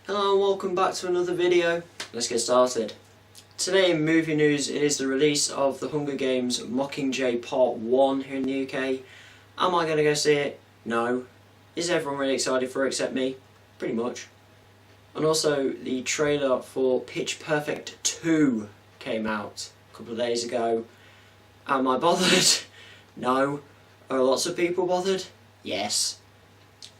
Hello and welcome back to another video. Let's get started. Today in movie news it is the release of the Hunger Games Mockingjay Part 1 here in the UK. Am I going to go see it? No. Is everyone really excited for it except me? Pretty much. And also the trailer for Pitch Perfect 2 came out a couple of days ago. Am I bothered? No. Are lots of people bothered? Yes.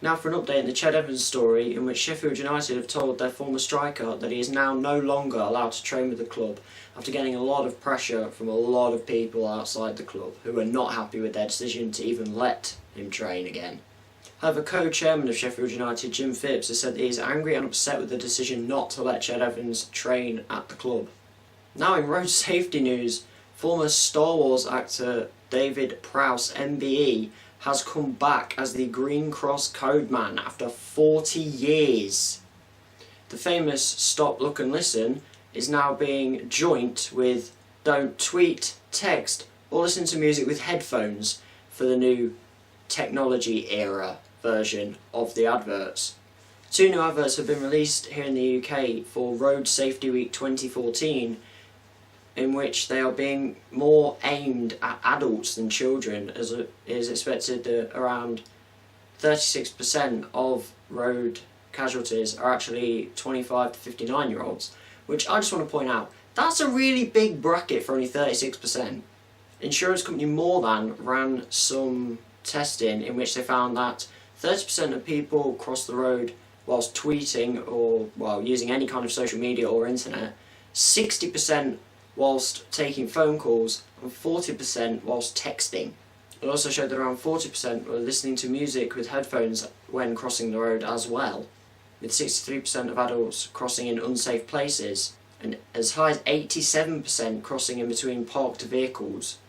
Now for an update in the Ched Evans story, in which Sheffield United have told their former striker that he is now no longer allowed to train with the club after getting a lot of pressure from a lot of people outside the club who are not happy with their decision to even let him train again. However, co-chairman of Sheffield United, Jim Phipps, has said that he is angry and upset with the decision not to let Ched Evans train at the club. Now in road safety news, former Star Wars actor David Prowse, MBE, has come back as the Green Cross Codeman after 40 years. The famous Stop, Look and Listen is now being joint with Don't Tweet, Text or Listen to Music with Headphones for the new technology era version of the adverts. 2 new adverts have been released here in the UK for Road Safety Week 2014, in which they are being more aimed at adults than children, as it is expected that around 36% of road casualties are actually 25 to 59 year olds, which I just want to point out, that's a really big bracket for only 36%. Insurance company More Than ran some testing in which they found that 30% of people cross the road whilst tweeting or while using any kind of social media or internet, 60% whilst taking phone calls, and 40% whilst texting. It also showed that around 40% were listening to music with headphones when crossing the road as well, with 63% of adults crossing in unsafe places, and as high as 87% crossing in between parked vehicles.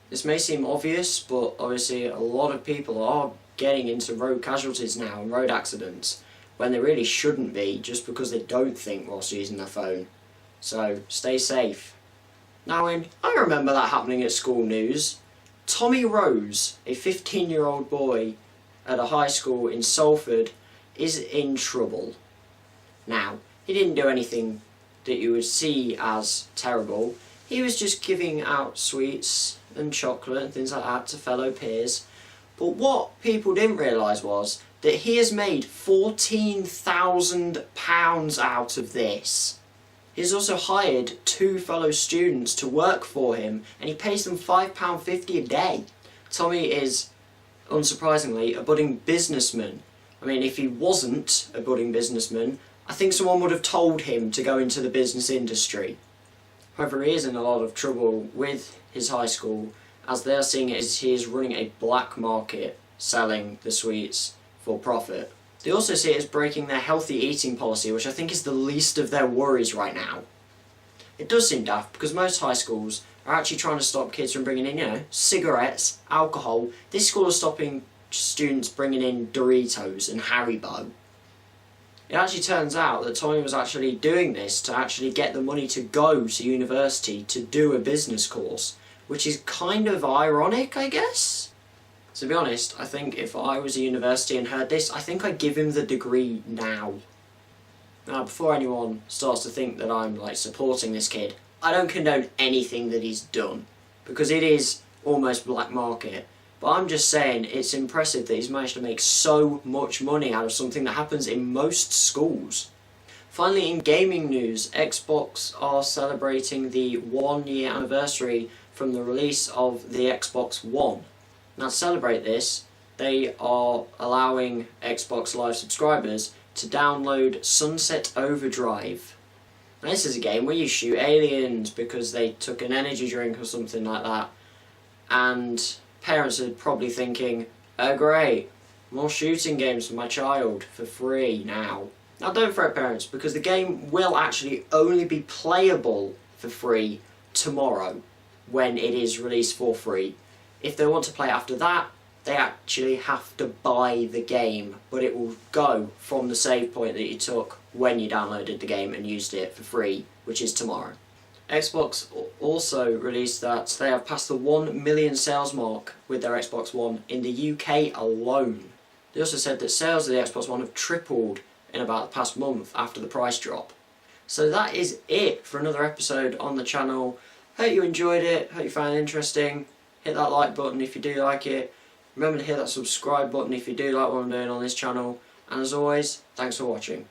This may seem obvious, but obviously a lot of people are getting into road casualties now and road accidents, when they really shouldn't be, just because they don't think whilst using their phone. So stay safe. Now I remember that happening at school news. Tommy Rose, a 15-year-old boy at a high school in Salford, is in trouble. Now, he didn't do anything that you would see as terrible. He was just giving out sweets and chocolate and things like that to fellow peers. But what people didn't realise was that he has made £14,000 out of this. He's also hired 2 fellow students to work for him, and he pays them £5.50 a day. Tommy is, unsurprisingly, a budding businessman. I mean, if he wasn't a budding businessman, I think someone would have told him to go into the business industry. However, he is in a lot of trouble with his high school, as they are seeing it as he is running a black market selling the sweets for profit. They also see it as breaking their healthy eating policy, which I think is the least of their worries right now. It does seem daft, because most high schools are actually trying to stop kids from bringing in, cigarettes, alcohol. This school is stopping students bringing in Doritos and Haribo. It actually turns out that Tommy was actually doing this to actually get the money to go to university to do a business course, which is kind of ironic, I guess. To be honest, I think if I was a university and heard this, I think I'd give him the degree now. Now, before anyone starts to think that I'm supporting this kid, I don't condone anything that he's done, because it is almost black market. But I'm just saying it's impressive that he's managed to make so much money out of something that happens in most schools. Finally, in gaming news, Xbox are celebrating the 1-year anniversary from the release of the Xbox One. Now to celebrate this, they are allowing Xbox Live subscribers to download Sunset Overdrive. Now this is a game where you shoot aliens because they took an energy drink or something like that, and parents are probably thinking, oh great, more shooting games for my child for free now. Now don't fret parents, because the game will actually only be playable for free tomorrow when it is released for free. If they want to play after that, they actually have to buy the game, but it will go from the save point that you took when you downloaded the game and used it for free, which is tomorrow. Xbox also released that they have passed the 1 million sales mark with their Xbox One in the UK alone. They also said that sales of the Xbox One have tripled in about the past month after the price drop. So that is it for another episode on the channel. Hope you enjoyed it, hope you found it interesting. Hit that like button if you do like it. Remember to hit that subscribe button if you do like what I'm doing on this channel. And as always, thanks for watching.